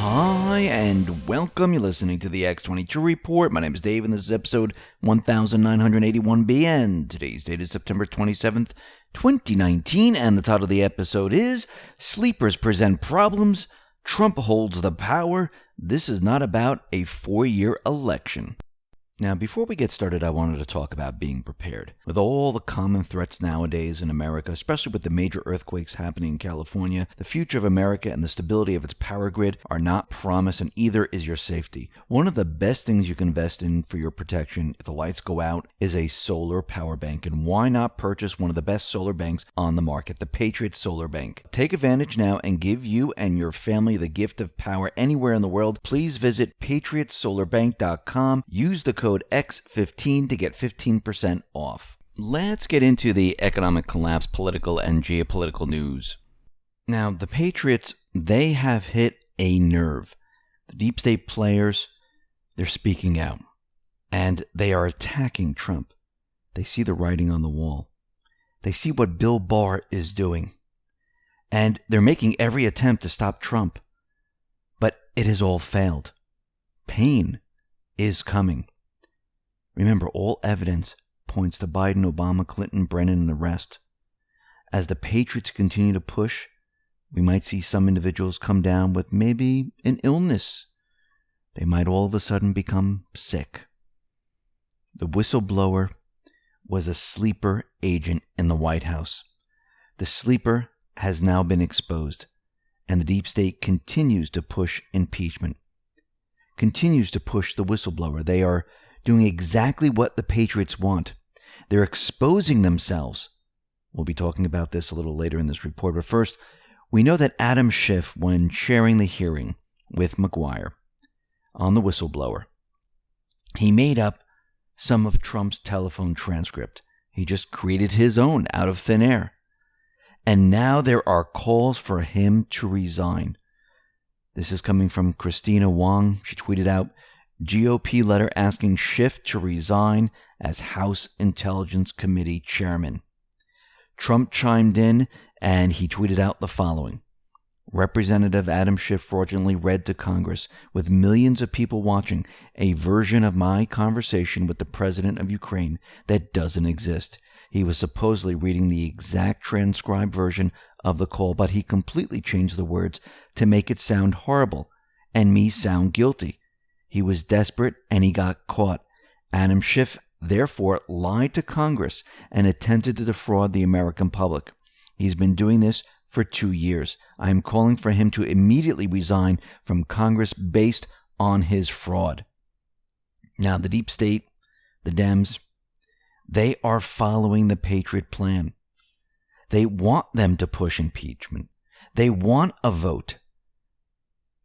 Hi, and welcome. You're listening to the X22 Report. My name is Dave, and this is episode 1981B, and today's date is September 27th, 2019, and the title of the episode is Sleepers Present Problems, Trump Holds the Power. This is not about a 4-year election. Now, before we get started, I wanted to talk about being prepared. With all the common threats nowadays in America, especially with the major earthquakes happening in California, the future of America and the stability of its power grid are not promised, and either is your safety. One of the best things you can invest in for your protection if the lights go out is a solar power bank. And why not purchase one of the best solar banks on the market, the Patriots Solar Bank? Take advantage now and give you and your family the gift of power anywhere in the world. Please visit patriotssolarbank.com. Use the code X15 to get 15% off. Let's get into the economic collapse, political and geopolitical news. Now, the Patriots, they have hit a nerve. The deep state players, they're speaking out, and they are attacking Trump. They see the writing on the wall. They see what Bill Barr is doing, and they're making every attempt to stop Trump. But it has all failed. Pain is coming. Remember, all evidence points to Biden, Obama, Clinton, Brennan, and the rest. As the Patriots continue to push, we might see some individuals come down with maybe an illness. They might all of a sudden become sick. The whistleblower was a sleeper agent in the White House. The sleeper has now been exposed, and the deep state continues to push impeachment, continues to push the whistleblower. They are doing exactly what the Patriots want. They're exposing themselves. We'll be talking about this a little later in this report. But first, we know that Adam Schiff, when chairing the hearing with McGuire on the whistleblower, he made up some of Trump's telephone transcript. He just created his own out of thin air. And now there are calls for him to resign. This is coming from Christina Wong. She tweeted out, GOP letter asking Schiff to resign as House Intelligence Committee chairman. Trump chimed in and he tweeted out the following. Representative Adam Schiff fraudulently read to Congress, with millions of people watching, a version of my conversation with the president of Ukraine that doesn't exist. He was supposedly reading the exact transcribed version of the call, but he completely changed the words to make it sound horrible and me sound guilty. He was desperate and he got caught. Adam Schiff, therefore, lied to Congress and attempted to defraud the American public. He's been doing this for 2 years. I am calling for him to immediately resign from Congress based on his fraud. Now, the deep state, the Dems, they are following the Patriot plan. They want them to push impeachment. They want a vote.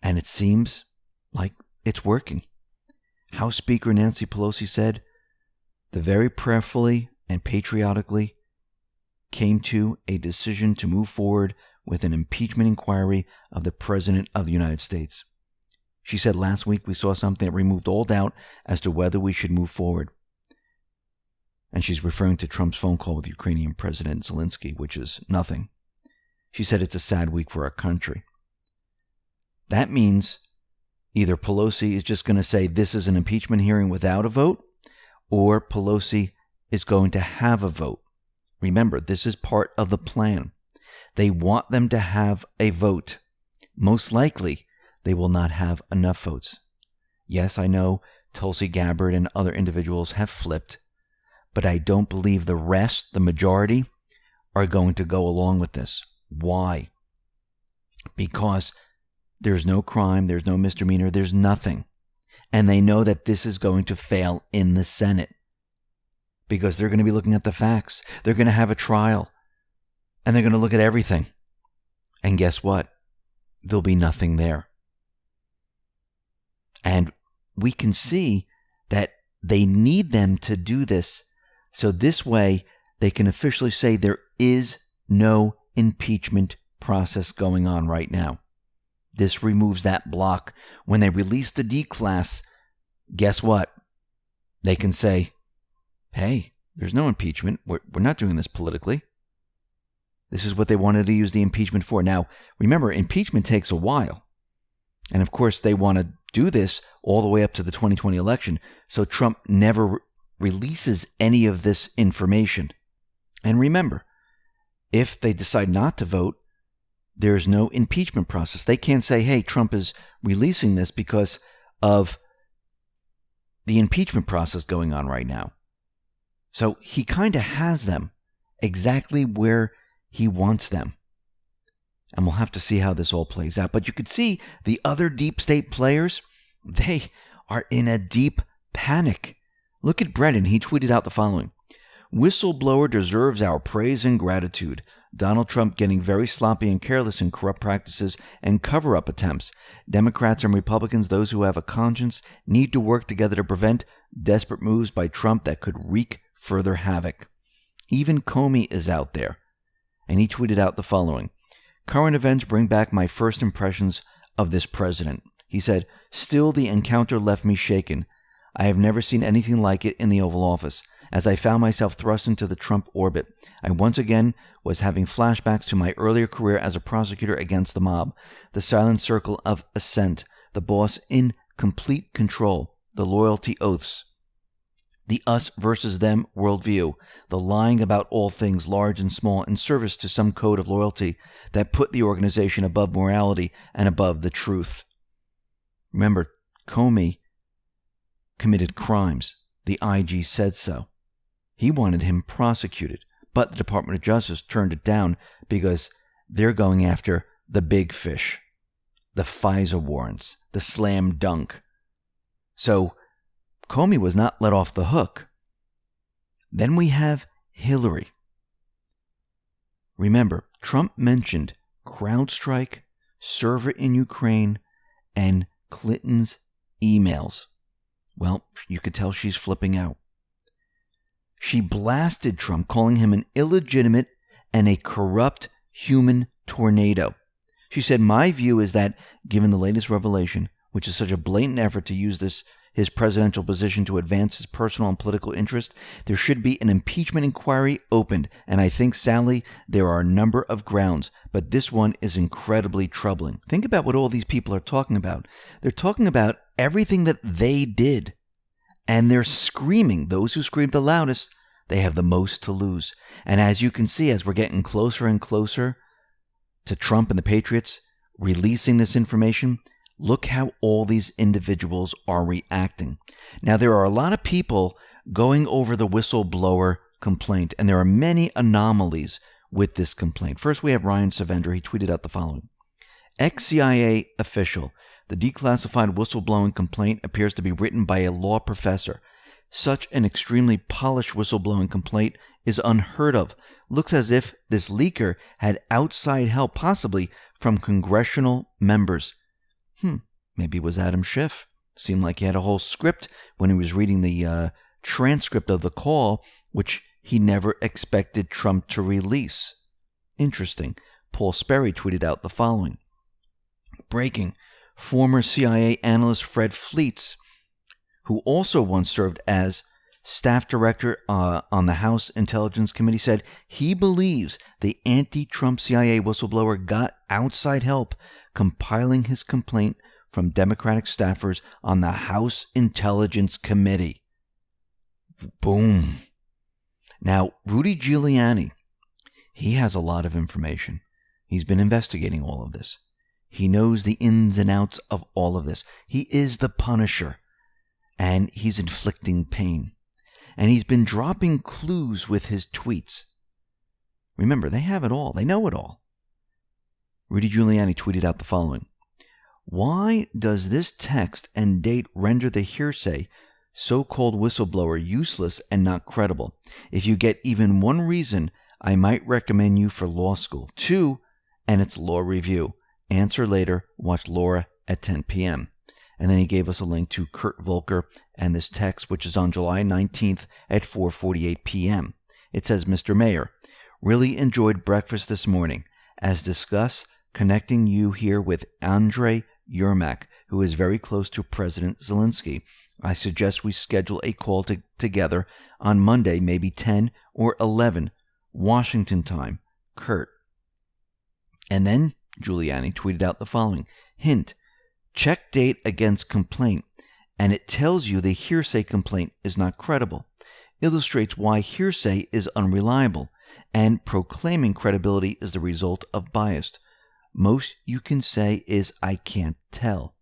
And it seems like it's working. House Speaker Nancy Pelosi said, "The very prayerfully and patriotically came to a decision to move forward with an impeachment inquiry of the President of the United States." She said last week we saw something that removed all doubt as to whether we should move forward. And she's referring to Trump's phone call with Ukrainian President Zelensky, which is nothing. She said it's a sad week for our country. That means either Pelosi is just going to say this is an impeachment hearing without a vote, or Pelosi is going to have a vote. Remember, this is part of the plan. They want them to have a vote. Most likely, they will not have enough votes. Yes, I know Tulsi Gabbard and other individuals have flipped, but I don't believe the rest, the majority, are going to go along with this. Why? Because there's no crime, there's no misdemeanor, there's nothing. And they know that this is going to fail in the Senate because they're going to be looking at the facts. They're going to have a trial and they're going to look at everything. And guess what? There'll be nothing there. And we can see that they need them to do this. So this way they can officially say there is no impeachment process going on right now. This removes that block. When they release the D class, guess what? They can say, hey, there's no impeachment. We're not doing this politically. This is what they wanted to use the impeachment for. Now, remember, impeachment takes a while. And of course, they want to do this all the way up to the 2020 election, so Trump never releases any of this information. And remember, if they decide not to vote, there's no impeachment process. They can't say, hey, Trump is releasing this because of the impeachment process going on right now. So he kind of has them exactly where he wants them. And we'll have to see how this all plays out. But you could see the other deep state players, they are in a deep panic. Look at Brennan. He tweeted out the following. Whistleblower deserves our praise and gratitude. Donald Trump getting very sloppy and careless in corrupt practices and cover-up attempts. Democrats and Republicans, those who have a conscience, need to work together to prevent desperate moves by Trump that could wreak further havoc. Even Comey is out there. And he tweeted out the following. Current events bring back my first impressions of this president. He said, still the encounter left me shaken. I have never seen anything like it in the Oval Office. As I found myself thrust into the Trump orbit, I once again was having flashbacks to my earlier career as a prosecutor against the mob, the silent circle of assent, the boss in complete control, the loyalty oaths, the us versus them worldview, the lying about all things large and small in service to some code of loyalty that put the organization above morality and above the truth. Remember, Comey committed crimes. The IG said so. He wanted him prosecuted, but the Department of Justice turned it down because they're going after the big fish, the FISA warrants, the slam dunk. So Comey was not let off the hook. Then we have Hillary. Remember, Trump mentioned CrowdStrike, server in Ukraine, and Clinton's emails. Well, you could tell she's flipping out. She blasted Trump, calling him an illegitimate and a corrupt human tornado. She said, my view is that, given the latest revelation, which is such a blatant effort to use his presidential position to advance his personal and political interest, there should be an impeachment inquiry opened. And I think, sadly, there are a number of grounds, but this one is incredibly troubling. Think about what all these people are talking about. They're talking about everything that they did. And they're screaming. Those who scream the loudest, they have the most to lose. And as you can see, as we're getting closer and closer to Trump and the Patriots releasing this information, look how all these individuals are reacting. Now, there are a lot of people going over the whistleblower complaint, and there are many anomalies with this complaint. First, we have Ryan Savender. He tweeted out the following. Ex-CIA official. The declassified whistleblowing complaint appears to be written by a law professor. Such an extremely polished whistleblowing complaint is unheard of. Looks as if this leaker had outside help, possibly from congressional members. Maybe it was Adam Schiff. Seemed like he had a whole script when he was reading the transcript of the call, which he never expected Trump to release. Interesting. Paul Sperry tweeted out the following. Breaking. Former CIA analyst Fred Fleets, who also once served as staff director on the House Intelligence Committee, said he believes the anti-Trump CIA whistleblower got outside help compiling his complaint from Democratic staffers on the House Intelligence Committee. Boom. Now, Rudy Giuliani, he has a lot of information. He's been investigating all of this. He knows the ins and outs of all of this. He is the Punisher, and he's inflicting pain. And he's been dropping clues with his tweets. Remember, they have it all. They know it all. Rudy Giuliani tweeted out the following. Why does this text and date render the hearsay so-called whistleblower useless and not credible? If you get even one reason, I might recommend you for law school. 2, and it's law review. Answer later. Watch Laura at 10 p.m. And then he gave us a link to Kurt Volker and this text, which is on July 19th at 4:48 p.m. It says, Mr. Mayor, really enjoyed breakfast this morning. As discussed, connecting you here with Andrei Yermak, who is very close to President Zelensky. I suggest we schedule a call together on Monday, maybe 10 or 11 Washington time. Kurt. And then Giuliani tweeted out the following. Hint, Check date against complaint, and it tells you the hearsay complaint is not credible. Illustrates why hearsay is unreliable, and proclaiming credibility is the result of bias. Most you can say is, I can't tell.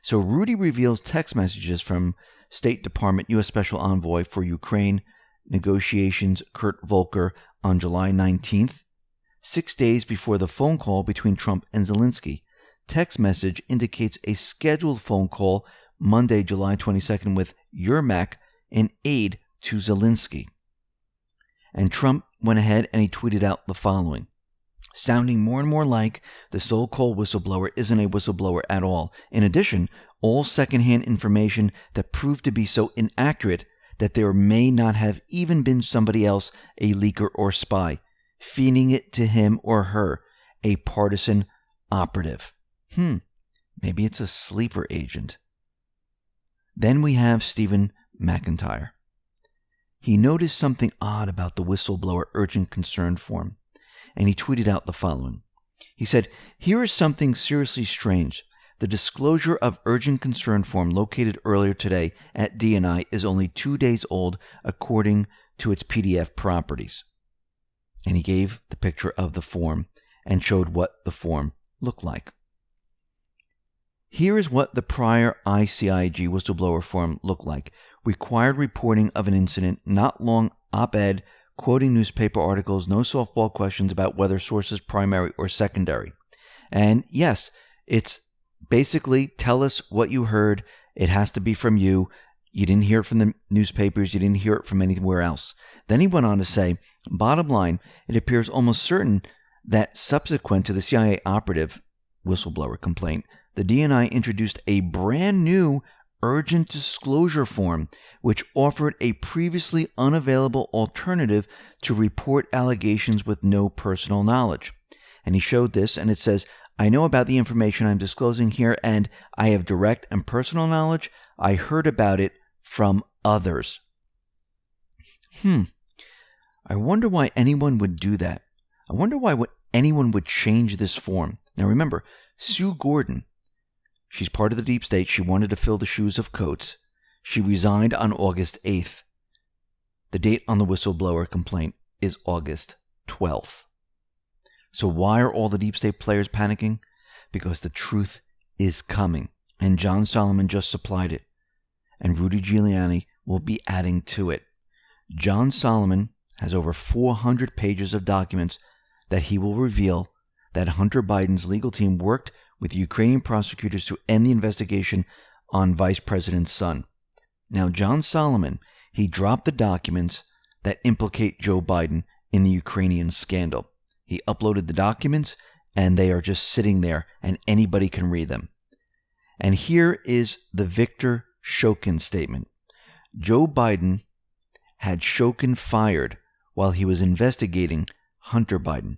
So Rudy reveals text messages from State Department U.S. Special Envoy for Ukraine negotiations Kurt Volker on July 19th, 6 days before the phone call between Trump and Zelensky. Text message indicates a scheduled phone call Monday, July 22nd with Yermak, an aide to Zelensky. And Trump went ahead and he tweeted out the following, sounding more and more like the so-called whistleblower isn't a whistleblower at all. In addition, all secondhand information that proved to be so inaccurate that there may not have even been somebody else, a leaker or spy, feeding it to him or her, a partisan operative. Maybe it's a sleeper agent. Then we have Stephen McIntyre. He noticed something odd about the whistleblower urgent concern form, and he tweeted out the following. He said, "Here is something seriously strange. The disclosure of urgent concern form located earlier today at DNI is only 2 days old according to its PDF properties." And he gave the picture of the form and showed what the form looked like. Here is what the prior ICIG whistleblower form looked like. Required reporting of an incident, not long op-ed, quoting newspaper articles, no softball questions about whether source is primary or secondary. And yes, it's basically tell us what you heard. It has to be from you. You didn't hear it from the newspapers. You didn't hear it from anywhere else. Then he went on to say, bottom line, it appears almost certain that subsequent to the CIA operative whistleblower complaint, the DNI introduced a brand new urgent disclosure form which offered a previously unavailable alternative to report allegations with no personal knowledge. And he showed this, and it says, I know about the information I'm disclosing here, and I have direct and personal knowledge. I heard about it from others. I wonder why anyone would do that. I wonder why anyone would change this form. Now remember, Sue Gordon, she's part of the deep state. She wanted to fill the shoes of Coates. She resigned on August 8th. The date on the whistleblower complaint is August 12th. So why are all the deep state players panicking? Because the truth is coming, and John Solomon just supplied it, and Rudy Giuliani will be adding to it. John Solomon has over 400 pages of documents that he will reveal that Hunter Biden's legal team worked with Ukrainian prosecutors to end the investigation on Vice President's son. Now, John Solomon, he dropped the documents that implicate Joe Biden in the Ukrainian scandal. He uploaded the documents, and they are just sitting there, and anybody can read them. And here is the Victor Shokin statement. Joe Biden had Shokin fired while he was investigating Hunter Biden.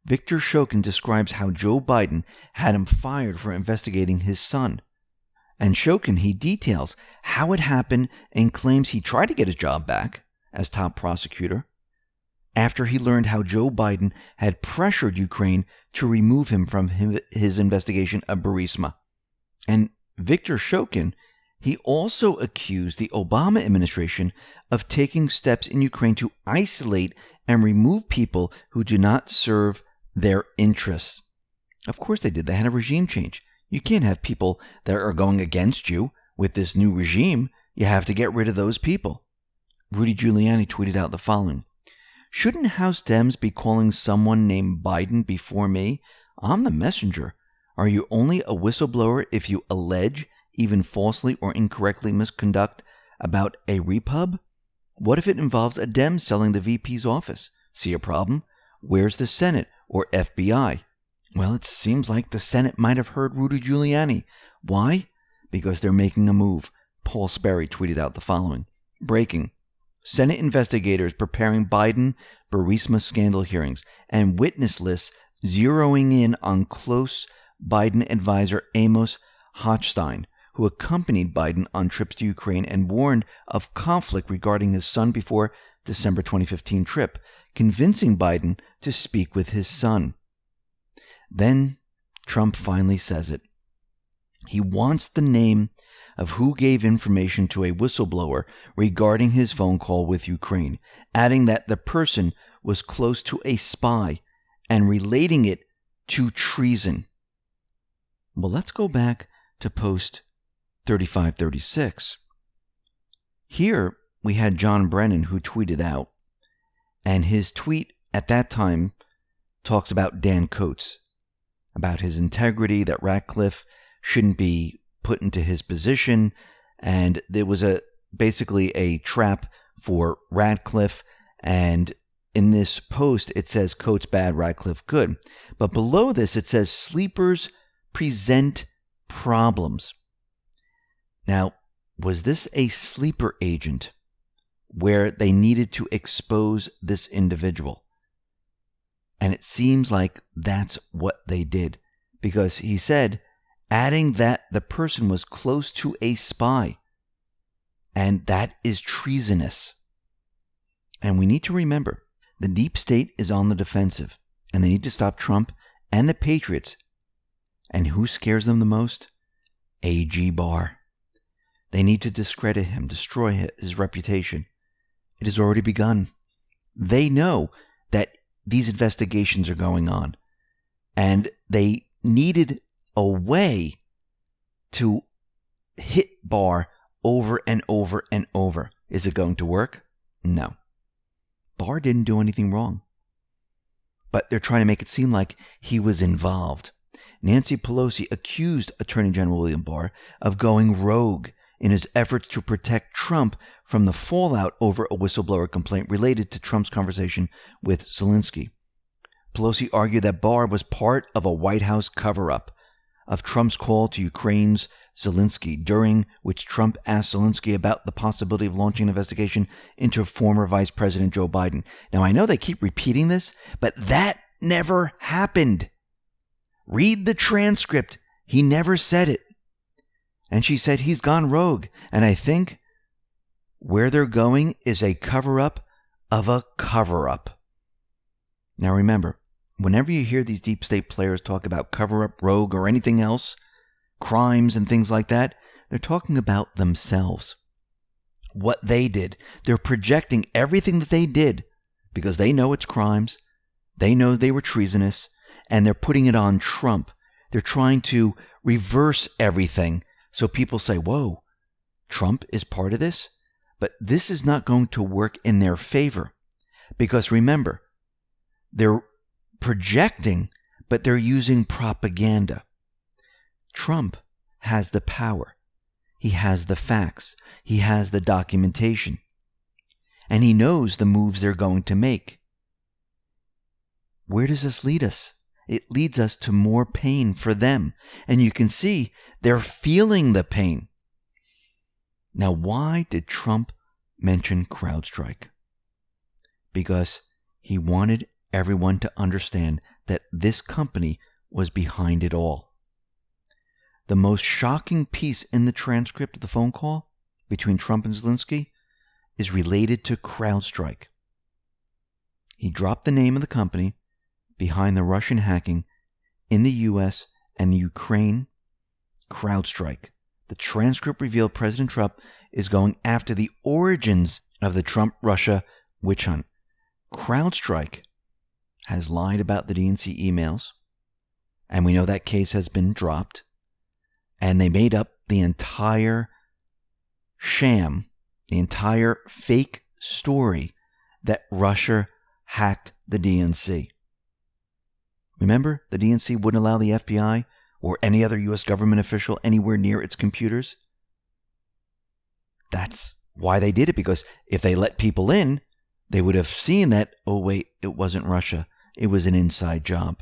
Victor Shokin describes how Joe Biden had him fired for investigating his son. And Shokin, he details how it happened and claims he tried to get his job back as top prosecutor after he learned how Joe Biden had pressured Ukraine to remove him from his investigation of Burisma. And Victor Shokin, he also accused the Obama administration of taking steps in Ukraine to isolate and remove people who do not serve their interests. Of course they did. They had a regime change. You can't have people that are going against you with this new regime. You have to get rid of those people. Rudy Giuliani tweeted out the following. Shouldn't House Dems be calling someone named Biden before me? I'm the messenger. Are you only a whistleblower if you allege, even falsely or incorrectly misconduct about a repub? What if it involves a Dem selling the VP's office? See a problem? Where's the Senate or FBI? Well, it seems like the Senate might have heard Rudy Giuliani. Why? Because they're making a move. Paul Sperry tweeted out the following. Breaking. Senate investigators preparing Biden-Burisma scandal hearings and witness lists zeroing in on close Biden advisor Amos Hochstein, who accompanied Biden on trips to Ukraine and warned of conflict regarding his son before December 2015 trip, convincing Biden to speak with his son. Then Trump finally says it. He wants the name of who gave information to a whistleblower regarding his phone call with Ukraine, adding that the person was close to a spy and relating it to treason. Well, let's go back to post 3536. Here we had John Brennan, who tweeted out, and his tweet at that time talks about Dan Coates, about his integrity, that Ratcliffe shouldn't be put into his position, and there was basically a trap for Ratcliffe, and in this post it says Coates bad, Ratcliffe good. But below this it says sleepers present problems. Now, was this a sleeper agent where they needed to expose this individual? And it seems like that's what they did, because he said, adding that the person was close to a spy, and that is treasonous. And we need to remember, the deep state is on the defensive, and they need to stop Trump and the patriots. And who scares them the most? A.G. Barr. They need to discredit him, destroy his reputation. It has already begun. They know that these investigations are going on, and they needed a way to hit Barr over and over and over. Is it going to work? No. Barr didn't do anything wrong. But they're trying to make it seem like he was involved. Nancy Pelosi accused Attorney General William Barr of going rogue in his efforts to protect Trump from the fallout over a whistleblower complaint related to Trump's conversation with Zelensky. Pelosi argued that Barr was part of a White House cover-up of Trump's call to Ukraine's Zelensky, during which Trump asked Zelensky about the possibility of launching an investigation into former Vice President Joe Biden. Now, I know they keep repeating this, but that never happened. Read the transcript. He never said it. And she said he's gone rogue. And I think where they're going is a cover-up of a cover-up. Now remember, whenever you hear these deep state players talk about cover-up, rogue, or anything else, crimes and things like that, they're talking about themselves. What they did. They're projecting everything that they did because they know it's crimes. They know they were treasonous, and they're putting it on Trump. They're trying to reverse everything so people say, whoa, Trump is part of this? But this is not going to work in their favor because remember, they're projecting, but they're using propaganda. Trump has the power. He has the facts. He has the documentation. And he knows the moves they're going to make. Where does this lead us? It leads us to more pain for them. And you can see they're feeling the pain. Now, why did Trump mention CrowdStrike? Because he wanted everyone to understand that this company was behind it all. The most shocking piece in the transcript of the phone call between Trump and Zelensky is related to CrowdStrike. He dropped the name of the company behind the Russian hacking in the U.S. and Ukraine, CrowdStrike. The transcript revealed President Trump is going after the origins of the Trump-Russia witch hunt. CrowdStrike has lied about the DNC emails, and we know that case has been dropped, and they made up the entire sham, the entire fake story that Russia hacked the DNC. Remember, the DNC wouldn't allow the FBI or any other U.S. government official anywhere near its computers. That's why they did it, because if they let people in, they would have seen that, oh wait, it wasn't Russia. It was an inside job.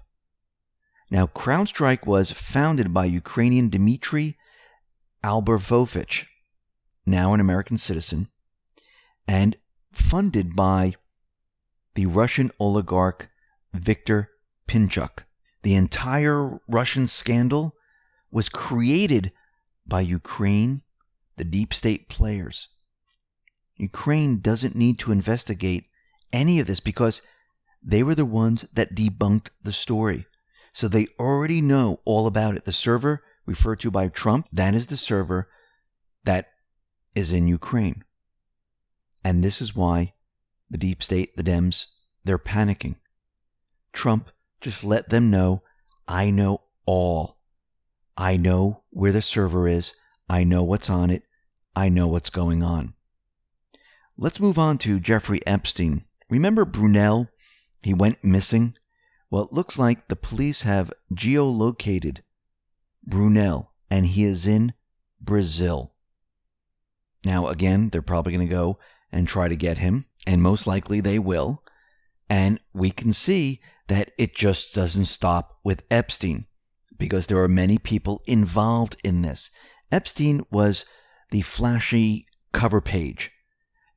Now, CrowdStrike was founded by Ukrainian Dmitry Albervovich, now an American citizen, and funded by the Russian oligarch Viktor Pinchuk. The entire Russian scandal was created by Ukraine, the deep state players. Ukraine doesn't need to investigate any of this because they were the ones that debunked the story. So they already know all about it. The server referred to by Trump, that is the server that is in Ukraine. And this is why the deep state, the Dems, they're panicking. Trump just let them know, I know all. I know where the server is. I know what's on it. I know what's going on. Let's move on to Jeffrey Epstein. Remember Brunel? He went missing. Well, it looks like the police have geolocated Brunel, and he is in Brazil. Now, again, they're probably going to go and try to get him, and most likely they will. And we can see that it just doesn't stop with Epstein, because there are many people involved in this. Epstein was the flashy cover page.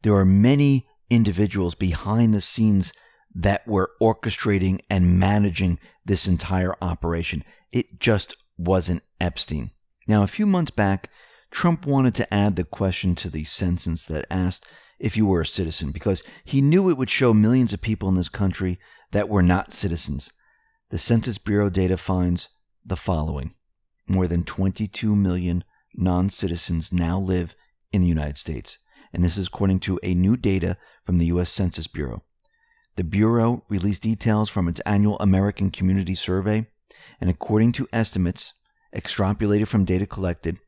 There are many individuals behind the scenes that were orchestrating and managing this entire operation. It just wasn't Epstein. Now, a few months back, Trump wanted to add the question to the census that asked if you were a citizen, because he knew it would show millions of people in this country that were not citizens. The Census Bureau data finds the following. More than 22 million non-citizens now live in the United States. And this is according to a new data from the U.S. Census Bureau. The Bureau released details from its annual American Community Survey, and according to estimates extrapolated from data collected,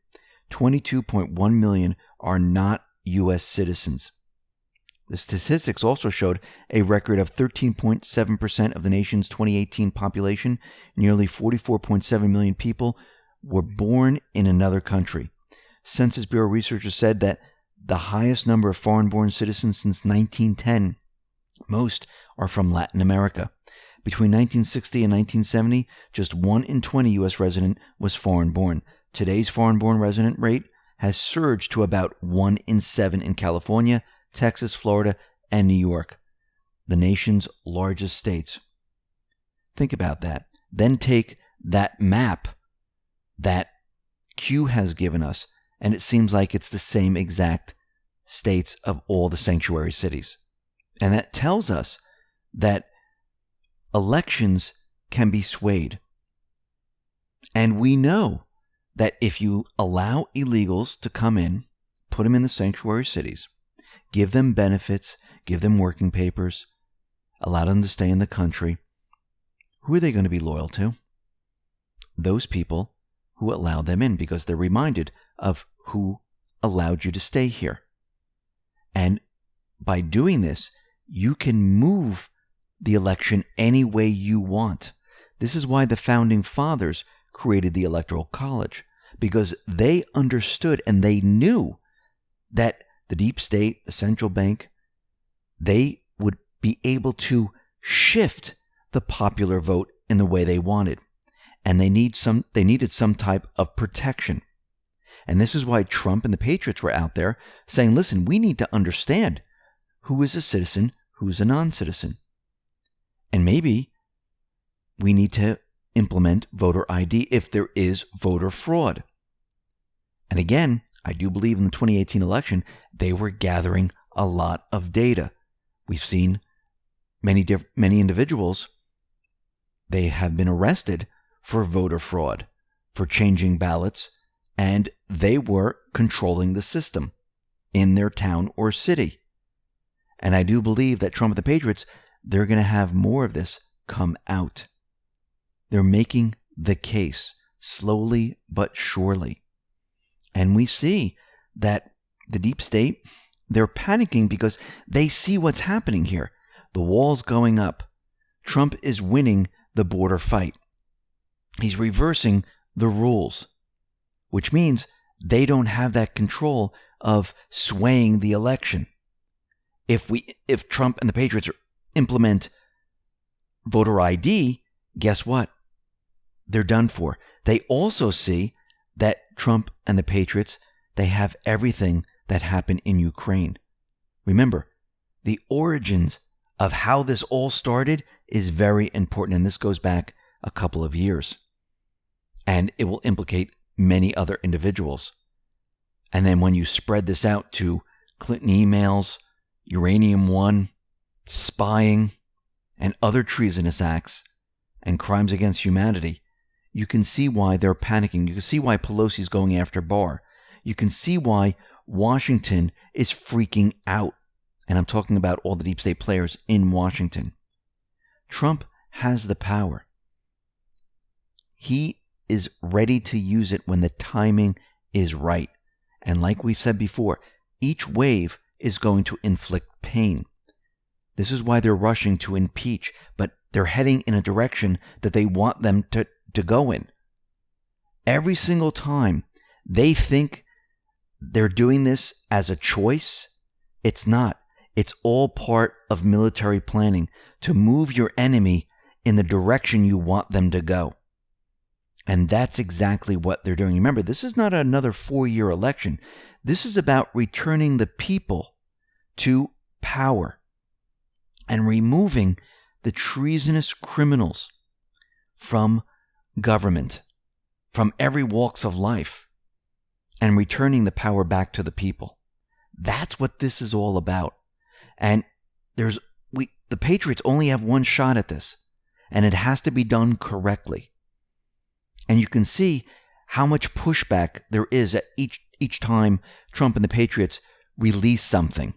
22.1 million are not U.S. citizens. The statistics also showed a record of 13.7% of the nation's 2018 population, nearly 44.7 million people, were born in another country. Census Bureau researchers said that the highest number of foreign-born citizens since 1910. Most are from Latin America. Between 1960 and 1970, just 1 in 20 U.S. resident was foreign-born. Today's foreign-born resident rate has surged to about 1 in 7 in California, Texas, Florida, and New York, the nation's largest states. Think about that. Then take that map that Q has given us, and it seems like it's the same exact states of all the sanctuary cities. And that tells us that elections can be swayed. And we know that if you allow illegals to come in, put them in the sanctuary cities, give them benefits, give them working papers, allow them to stay in the country, who are they going to be loyal to? Those people who allowed them in, because they're reminded of who allowed you to stay here. And by doing this, you can move the election any way you want. This is why the founding fathers created the Electoral College, because they understood and they knew that the deep state, the central bank, they would be able to shift the popular vote in the way they wanted. And they needed some type of protection. And this is why Trump and the patriots were out there saying, listen, we need to understand who is a citizen, who's a non-citizen. And maybe we need to implement voter ID if there is voter fraud. And again, I do believe in the 2018 election, they were gathering a lot of data. We've seen many individuals, they have been arrested for voter fraud, for changing ballots, and they were controlling the system in their town or city. And I do believe that Trump and the Patriots, they're going to have more of this come out. They're making the case slowly but surely. And we see that the deep state, they're panicking because they see what's happening here. The wall's going up. Trump is winning the border fight. He's reversing the rules, which means they don't have that control of swaying the election. If Trump and the Patriots implement voter ID, guess what? They're done for. They also see that Trump and the Patriots, they have everything that happened in Ukraine. Remember, the origins of how this all started is very important, and this goes back a couple of years. And it will implicate many other individuals. And then when you spread this out to Clinton emails, Uranium One, spying, and other treasonous acts, and crimes against humanity, you can see why they're panicking. You can see why Pelosi's going after Barr. You can see why Washington is freaking out. And I'm talking about all the deep state players in Washington. Trump has the power. He is ready to use it when the timing is right. And like we said before, each wave is going to inflict pain. This is why they're rushing to impeach, but they're heading in a direction that they want them to go in. Every single time they think they're doing this as a choice, it's not. It's all part of military planning to move your enemy in the direction you want them to go. And that's exactly what they're doing. Remember, this is not another 4-year election. This is about returning the people to power and removing the treasonous criminals from government, from every walks of life, and returning the power back to the people. That's what this is all about. And the Patriots only have one shot at this, and it has to be done correctly. And you can see how much pushback there is at each time Trump and the Patriots release something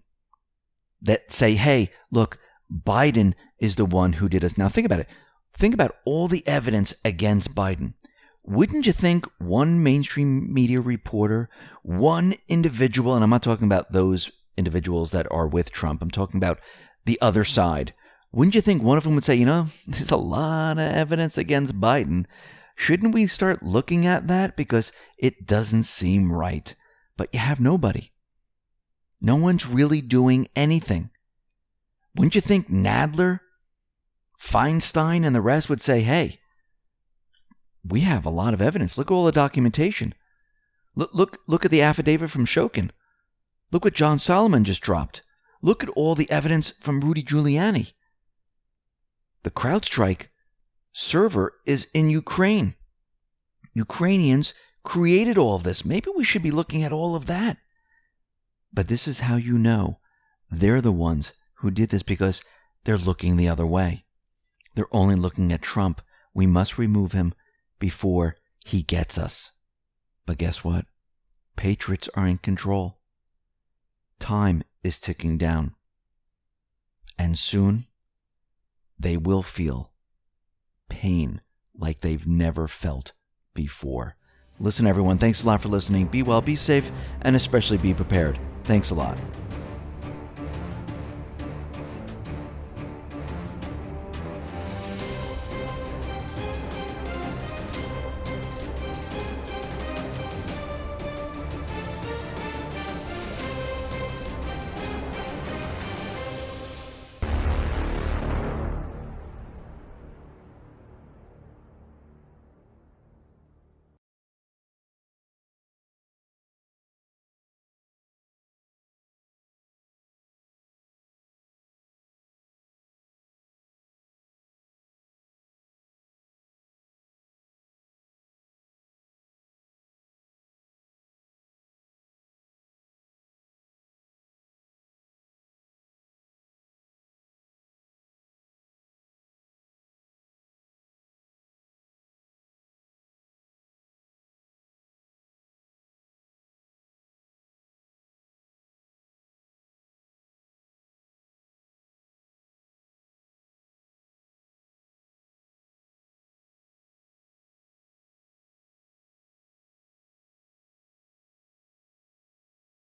that say, hey, look, Biden is the one who did us. Now think about it. Think about all the evidence against Biden. Wouldn't you think one mainstream media reporter, one individual, and I'm not talking about those individuals that are with Trump, I'm talking about the other side. Wouldn't you think one of them would say, there's a lot of evidence against Biden. Shouldn't we start looking at that? Because it doesn't seem right. But you have nobody. No one's really doing anything. Wouldn't you think Nadler, Feinstein, and the rest would say, hey, we have a lot of evidence. Look at all the documentation. Look at the affidavit from Shokin. Look what John Solomon just dropped. Look at all the evidence from Rudy Giuliani. The CrowdStrike server is in Ukraine. Ukrainians created all of this. Maybe we should be looking at all of that. But this is how you know they're the ones who did this, because they're looking the other way. They're only looking at Trump. We must remove him before he gets us. But guess what? Patriots are in control. Time is ticking down. And soon, they will feel pain like they've never felt before. Listen, everyone, thanks a lot for listening. Be well, be safe, and especially be prepared. Thanks a lot.